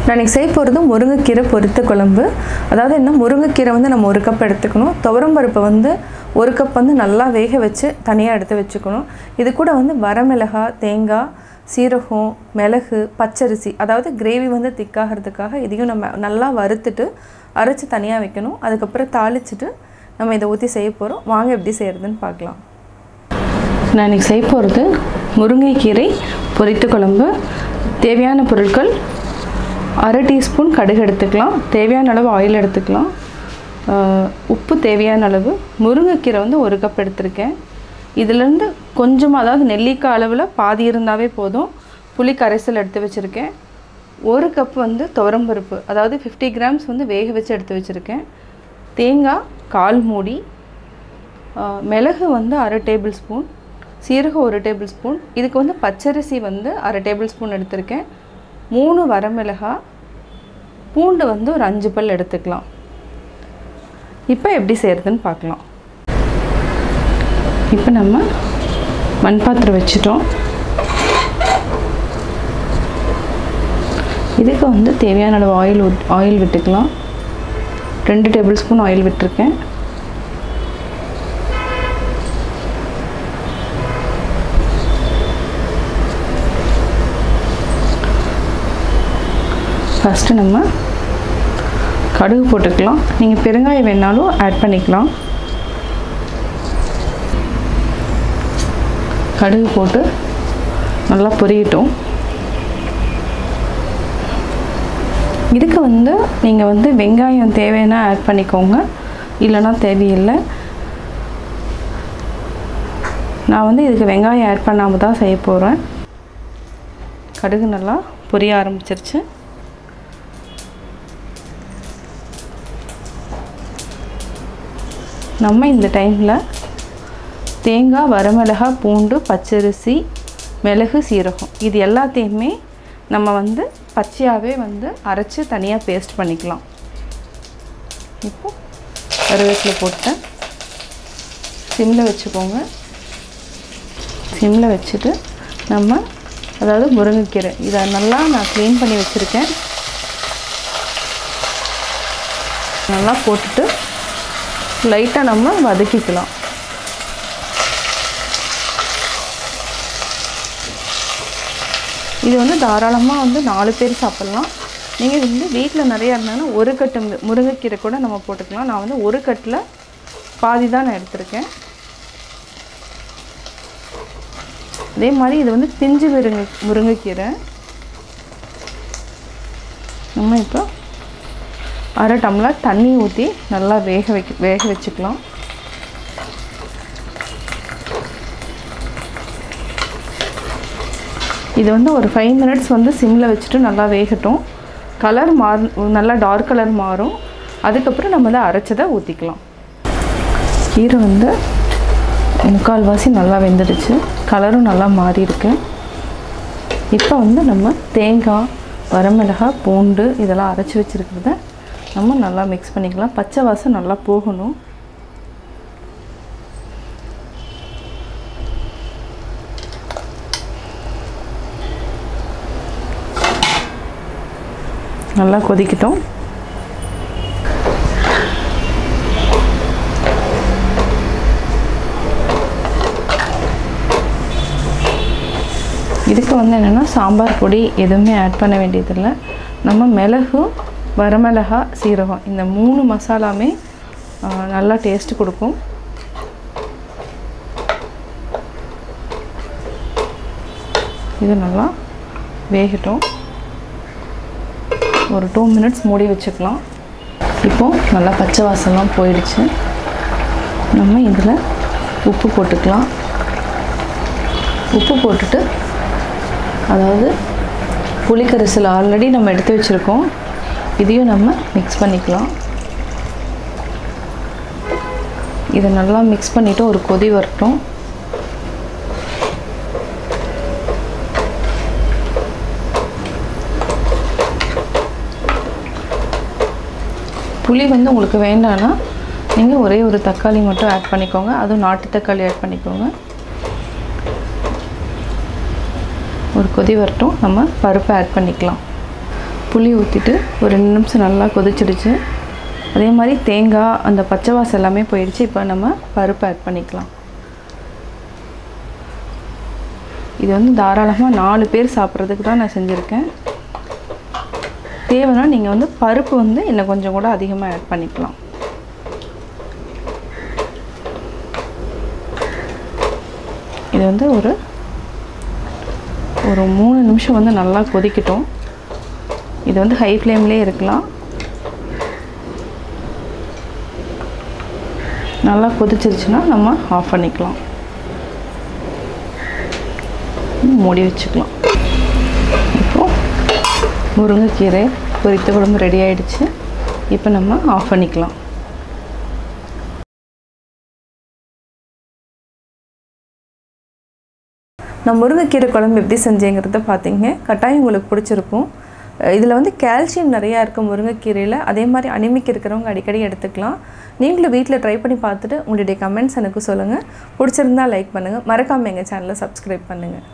நான் இன்னைக்கு செய்ய போகிறது முருங்கைக்கீரை பொரித்த குழம்பு. அதாவது என்ன, முருங்கைக்கீரை வந்து நம்ம 1 கப் எடுத்துக்கணும். துவரம் பருப்பு வந்து 1 கப் வந்து நல்லா வேக வச்சு தனியாக எடுத்து வச்சுக்கணும். இது கூட வந்து வரமிளகாய், தேங்காய், சீரகம், மிளகு, பச்சரிசி, அதாவது கிரேவி வந்து திக்காகிறதுக்காக இதையும் நம்ம நல்லா வறுத்துட்டு அரைச்சி தனியாக வைக்கணும். அதுக்கப்புறம் தாளிச்சிட்டு நம்ம இதை ஊற்றி செய்ய போகிறோம். வாங்க எப்படி செய்கிறதுன்னு பார்க்கலாம். நான் இன்றைக்கி செய்ய போகிறது முருங்கைக்கீரை பொரித்த குழம்பு. தேவையான பொருட்கள்: 1/2 டீஸ்பூன் கடுகு எடுத்துக்கலாம், தேவையான அளவு ஆயில் எடுத்துக்கலாம், உப்பு தேவையான அளவு, முருங்கைக்கீரை வந்து 1 கப் எடுத்திருக்கேன். இதிலேருந்து கொஞ்சமாக, அதாவது நெல்லிக்காய் அளவில் பாதி இருந்தாவே போதும். புளி கரைசல் எடுத்து வச்சுருக்கேன். 1 கப் வந்து துவரம்பருப்பு, அதாவது 50 கிராம்ஸ் வந்து வேக வச்சு எடுத்து வச்சுருக்கேன். தேங்காய் 1/4 மூடி, மிளகு வந்து 1/2 டேபிள் ஸ்பூன், சீரகம் 1 டேபிள் ஸ்பூன், இதுக்கு வந்து பச்சரிசி வந்து 1/2 டேபிள் ஸ்பூன் எடுத்திருக்கேன். 3 வரமிளகாய், பூண்டு வந்து ஒரு 5 பல் எடுத்துக்கலாம். இப்போ எப்படி செய்கிறதுன்னு பார்க்கலாம். இப்போ நம்ம மண் பாத்திரம் வச்சுட்டோம். இதுக்கு வந்து தேவையான அளவு ஆயில் விட்டுக்கலாம். 2 டேபிள் ஸ்பூன் ஆயில் விட்டுருக்கேன். ஃபஸ்ட்டு நம்ம கடுகு போட்டுக்கலாம். நீங்கள் பெருங்காயம் வேணாலும் ஆட் பண்ணிக்கலாம். கடுகு போட்டு நல்லா பொரியட்டும். இதுக்கு வந்து நீங்கள் வந்து வெங்காயம் தேவைன்னா ஆட் பண்ணிக்கோங்க, இல்லைன்னா தேவையில்லை. நான் வந்து இதுக்கு வெங்காயம் ஆட் பண்ணாமல் தான் செய்ய போகிறேன். கடுகு நல்லா பொரிய ஆரம்பிச்சிருச்சு. நம்ம இந்த டைமில் தேங்காய், வரமிளகாய், பூண்டு, பச்சரிசி, மிளகு, சீரகம் இது எல்லாத்தையுமே நம்ம வந்து பச்சையாகவே வந்து அரைச்சி தனியாக பேஸ்ட் பண்ணிக்கலாம். இப்போது கருவேப்பிலை போட்டு சிம்மில் வச்சுக்கோங்க. சிம்மில் வச்சுட்டு நம்ம, அதாவது முருங்கைக்கீரை இதை நல்லா நான் க்ளீன் பண்ணி வச்சுருக்கேன். நல்லா போட்டுட்டு லைட்டாக நம்ம வதக்கிக்கலாம். இது வந்து தாராளமாக வந்து 4 பேர் சாப்பிட்லாம். நீங்கள் வந்து வீட்டில் நிறையா இருந்தாங்கன்னா 1 கட்டு முருங்கைக்கீரை கூட நம்ம போட்டுக்கலாம். நான் வந்து 1 கட்டில் பாதி தான் நான் எடுத்திருக்கேன். அதே மாதிரி இது வந்து பிஞ்சு முருங்கைக்கீரை. நம்ம இப்போ 1/2 டம்ளர் தண்ணி ஊற்றி நல்லா வேக வச்சுக்கலாம். இது வந்து ஒரு 5 மினிட்ஸ் வந்து சிம்மில் வச்சுட்டு நல்லா வேகட்டும். கலர் நல்லா டார்க் கலர் மாறும். அதுக்கப்புறம் நம்ம அதை அரைச்சதை ஊற்றிக்கலாம். கீரை வந்து 3/4 வாசி நல்லா வெந்துடுச்சு. கலரும் நல்லா மாறி இருக்கு. இப்போ வந்து நம்ம தேங்காய், வரமிளகாய், பூண்டு இதெல்லாம் அரைச்சி வச்சுருக்கிறத நம்ம நல்லா மிக்ஸ் பண்ணிக்கலாம். பச்சை வாசம் நல்லா போகணும். நல்லா கொதிக்கட்டும். இதுக்கு வந்து என்னென்னா சாம்பார் பொடி எதுவுமே ஆட் பண்ண வேண்டியதில்லை. நம்ம மிளகு, வரமிளகாய், சீரகம் இந்த 3 மசாலாமே நல்லா டேஸ்ட்டு கொடுக்கும். இது நல்லா வேகட்டும். ஒரு 2 மினிட்ஸ் மூடி வச்சுக்கலாம். இப்போது நல்லா பச்சை வாசம்லாம் போயிடுச்சு. நம்ம இதில் உப்பு போட்டுக்கலாம். உப்பு போட்டுட்டு, அதாவது புளிக்கரைசல் ஆல்ரெடி நம்ம எடுத்து வச்சுருக்கோம், இதையும் நம்ம மிக்ஸ் பண்ணிக்கலாம். இதை நல்லா மிக்ஸ் பண்ணிவிட்டு ஒரு கொதி வரட்டும். புளி வந்து உங்களுக்கு வேண்டாம்னா நீங்கள் ஒரே ஒரு தக்காளி மட்டும் ஆட் பண்ணிக்கோங்க. அதுவும் நாட்டு தக்காளி ஆட் பண்ணிக்கோங்க. ஒரு கொதி வரட்டும், நம்ம பருப்பு ஆட் பண்ணிக்கலாம். புளி ஊற்றிட்டு ஒரு 2 நிமிஷம் நல்லா கொதிச்சிடுச்சு. அதே மாதிரி தேங்காய் அந்த பச்சை வாசம் எல்லாமே போயிடுச்சு. இப்போ நம்ம பருப்பு ஆட் பண்ணிக்கலாம். இது வந்து தாராளமாக 4 பேர் சாப்பிட்றதுக்கு தான் நான் செஞ்சுருக்கேன். தேவைன்னா நீங்கள் வந்து பருப்பு வந்து இன்னும் கொஞ்சம் கூட அதிகமாக ஆட் பண்ணிக்கலாம். இது வந்து ஒரு 3 நிமிஷம் வந்து நல்லா கொதிக்கட்டும். இது வந்து ஹை ஃப்ளேம்லேயே இருக்கலாம். நல்லா கொதிச்சிருச்சுன்னா நம்ம ஆஃப் பண்ணிக்கலாம். மூடி வச்சுக்கலாம். இப்போது முருங்கைக்கீரை பொரித்த குழம்பு ரெடி ஆகிடுச்சு. இப்போ நம்ம ஆஃப் பண்ணிக்கலாம். நான் முருங்கைக்கீரை குழம்பு எப்படி செஞ்சேங்கிறத பார்த்தீங்க. கட்டாயம் உங்களுக்கு பிடிச்சிருக்கும். இதில் வந்து கால்சியம் நிறையா இருக்குது முருங்கைக்கீரையில். அதே மாதிரி அனிமிக் இருக்கிறவங்க அடிக்கடி எடுத்துக்கலாம். நீங்களும் வீட்டில் ட்ரை பண்ணி பார்த்துட்டு உங்களுடைய கமெண்ட்ஸ் எனக்கு சொல்லுங்கள். பிடிச்சிருந்தா லைக் பண்ணுங்கள். மறக்காமல் எங்கள் சேனலை சப்ஸ்கிரைப் பண்ணுங்கள்.